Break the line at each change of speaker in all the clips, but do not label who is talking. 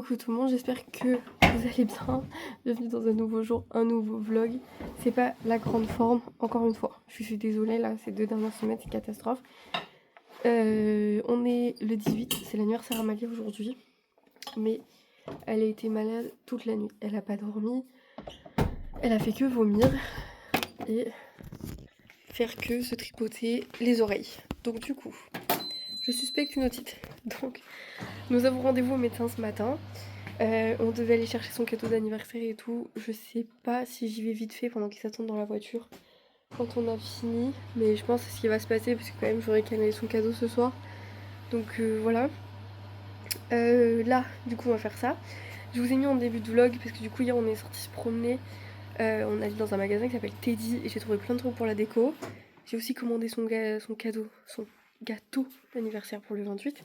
Coucou tout le monde, j'espère que vous allez bien. Bienvenue dans un nouveau jour, un nouveau vlog. C'est pas la grande forme, encore une fois. Je suis désolée, là, ces 2 dernières semaines, c'est catastrophe. On est le 18, c'est l'anniversaire à Malia aujourd'hui. Mais elle a été malade toute la nuit. Elle a pas dormi. Elle a fait que vomir et faire que se tripoter les oreilles. Donc du coup, je suspecte une otite. Donc nous avons rendez-vous au médecin ce matin. On devait aller chercher son cadeau d'anniversaire et tout. Je sais pas si j'y vais vite fait pendant qu'ils s'attendent dans la voiture quand on a fini. Mais je pense que c'est ce qui va se passer parce que quand même j'aurais qu'à son cadeau ce soir. Donc voilà. Là, du coup on va faire ça. Je vous ai mis en début de vlog parce que du coup hier on est sorti se promener. On allait dans un magasin qui s'appelle Teddy et j'ai trouvé plein de trucs pour la déco. J'ai aussi commandé son gâteau d'anniversaire pour le 28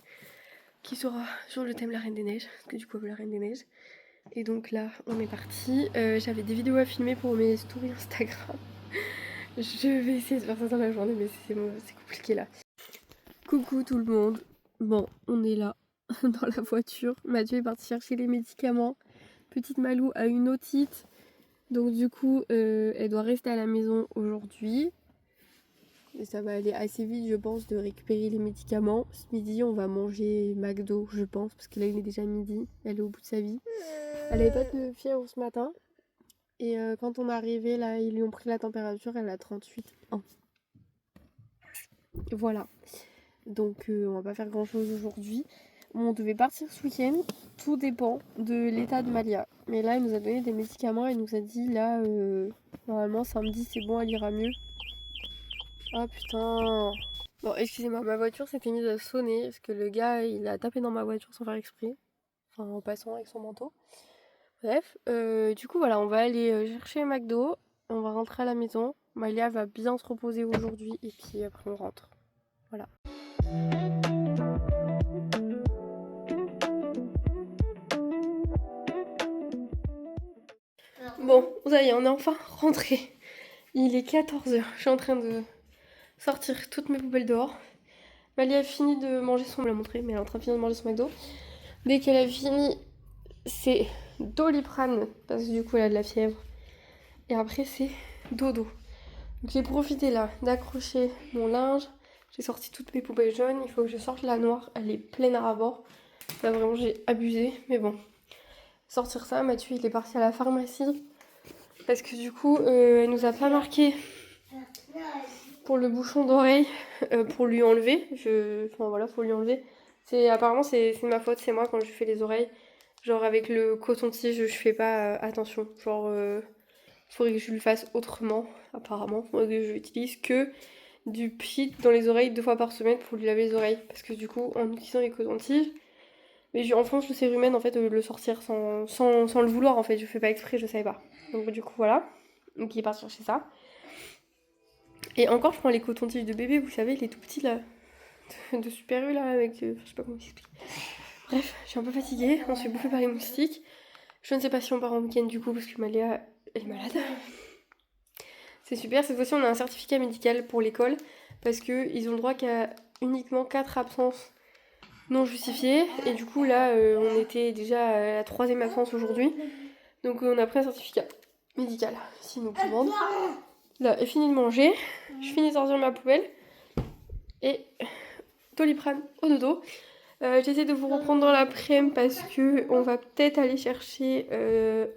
qui sera sur le thème La Reine des Neiges, parce que du coup la Reine des Neiges. Et donc là on est parti. J'avais des vidéos à filmer pour mes stories Instagram. Je vais essayer de faire ça dans la journée mais c'est compliqué là. Coucou tout le monde. Bon, on est là dans la voiture. Mathieu est parti chercher les médicaments. Petite Malou a une otite. Donc du coup elle doit rester à la maison aujourd'hui. Et ça va aller assez vite je pense de récupérer les médicaments. Ce midi on va manger McDo je pense parce que là il est déjà midi. Elle est au bout de sa vie. Elle avait pas de fièvre ce matin. Et quand on est arrivé là ils lui ont pris la température. Elle a 38,1. Voilà. Donc on va pas faire grand chose aujourd'hui. On devait partir ce week-end. Tout dépend de l'état de Malia. Mais là il nous a donné des médicaments. Il nous a dit là normalement samedi c'est bon elle ira mieux. Ah putain. Bon excusez-moi ma voiture s'était mise à sonner. Parce que le gars il a tapé dans ma voiture sans faire exprès. Enfin en passant avec son manteau. Bref. Du coup voilà on va aller chercher McDo. On va rentrer à la maison. Malia va bien se reposer aujourd'hui. Et puis après on rentre. Voilà. Bon, ça y est, on est enfin rentré. Il est 14h. Je suis en train de sortir toutes mes poubelles dehors. Malia a fini de manger son... Je vais la montrer, mais elle est en train de finir de manger son McDo. Dès qu'elle a fini, c'est Doliprane, parce que du coup elle a de la fièvre. Et après c'est dodo. Donc j'ai profité là d'accrocher mon linge. J'ai sorti toutes mes poubelles jaunes. Il faut que je sorte la noire. Elle est pleine à rabord. Là vraiment j'ai abusé, mais bon. Sortir ça, Mathieu il est parti à la pharmacie. Parce que du coup, elle nous a pas marqué pour le bouchon d'oreille, pour lui enlever. Enfin voilà, faut lui enlever. Apparemment c'est de ma faute, c'est moi quand je fais les oreilles. Genre avec le coton-tige, je fais pas attention. Genre, faudrait que je le fasse autrement, apparemment. Faudrait que je n'utilise que du pchit dans les oreilles 2 fois par semaine pour lui laver les oreilles. Parce que du coup, en utilisant les cotons-tiges, mais j'enfonce le cérumen en fait de le sortir sans le vouloir en fait. Je fais pas exprès, je savais pas. Donc du coup voilà. Donc il est parti chercher ça. Et encore je prends les cotons-tiges de bébé, vous savez, les tout petits là. De Super U là avec... je sais pas comment expliquer. Bref, je suis un peu fatiguée. On se fait bouffer par les moustiques. Je ne sais pas si on part en week-end du coup parce que Maléa elle est malade. C'est super, cette fois-ci on a un certificat médical pour l'école. Parce qu'ils ont le droit qu'à uniquement 4 absences non justifiées. Et du coup là on était déjà à la 3e absence aujourd'hui. Donc on a pris un certificat médical, s'ils nous le demandent. Là, j'ai fini de manger, je finis de sortir ma poubelle. Et Doliprane au dodo. J'essaie de vous reprendre dans l'après-midi parce que on va peut-être aller chercher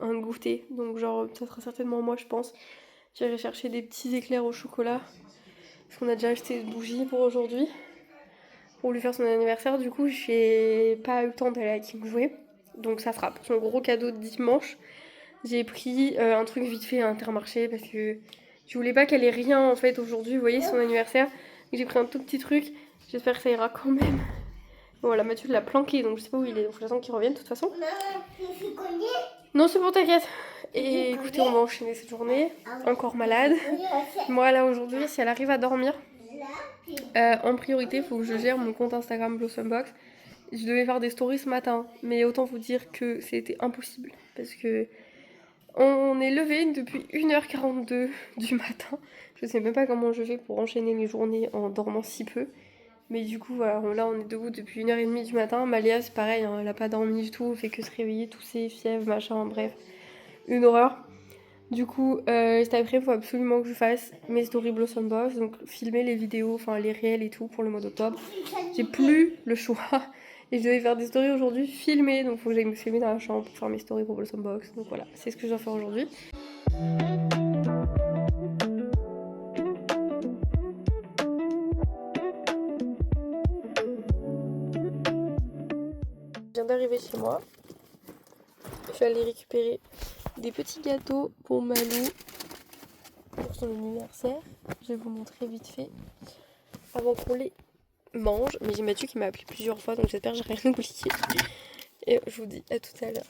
un goûter. Donc genre, ça sera certainement moi je pense. J'irai chercher des petits éclairs au chocolat. Parce qu'on a déjà acheté des bougies pour aujourd'hui. Pour lui faire son anniversaire. Du coup, j'ai pas eu le temps d'aller à King jouer. Donc ça sera pour son gros cadeau de dimanche. J'ai pris un truc vite fait à Intermarché parce que je voulais pas qu'elle ait rien en fait aujourd'hui. Vous voyez, son anniversaire. J'ai pris un tout petit truc. J'espère que ça ira quand même. Bon, là, Mathieu l'a planqué donc je sais pas où il est. Donc faut attendre qu'il revienne de toute façon. Non, c'est bon, t'inquiète. Et écoutez, on va enchaîner cette journée. Encore malade. Moi, là, aujourd'hui, si elle arrive à dormir, en priorité, il faut que je gère mon compte Instagram Blossombox. Je devais faire des stories ce matin, mais autant vous dire que c'était impossible. Parce que on est levé depuis 1h42 du matin. Je sais même pas comment je fais pour enchaîner mes journées en dormant si peu. Mais du coup, voilà, là on est debout depuis 1h30 du matin. Malia, c'est pareil, hein, elle a pas dormi du tout, fait que se réveiller, tousser, fièvre, machin, bref, une horreur. Du coup, cet après, il faut absolument que je fasse mes stories Blossom Box, donc filmer les vidéos, enfin les réels et tout pour le mois d'octobre. J'ai plus le choix et je devais faire des stories aujourd'hui filmées, donc il faut que j'aille me filmer dans la chambre pour faire mes stories pour Blossom Box. Donc voilà, c'est ce que je dois faire aujourd'hui. Je viens d'arriver chez moi. Je suis allée récupérer des petits gâteaux pour Malou pour son anniversaire. Je vais vous montrer vite fait avant qu'on les mange. Mais j'ai Mathieu qui m'a appelé plusieurs fois, donc j'espère que j'ai rien oublié. Et je vous dis à tout à l'heure.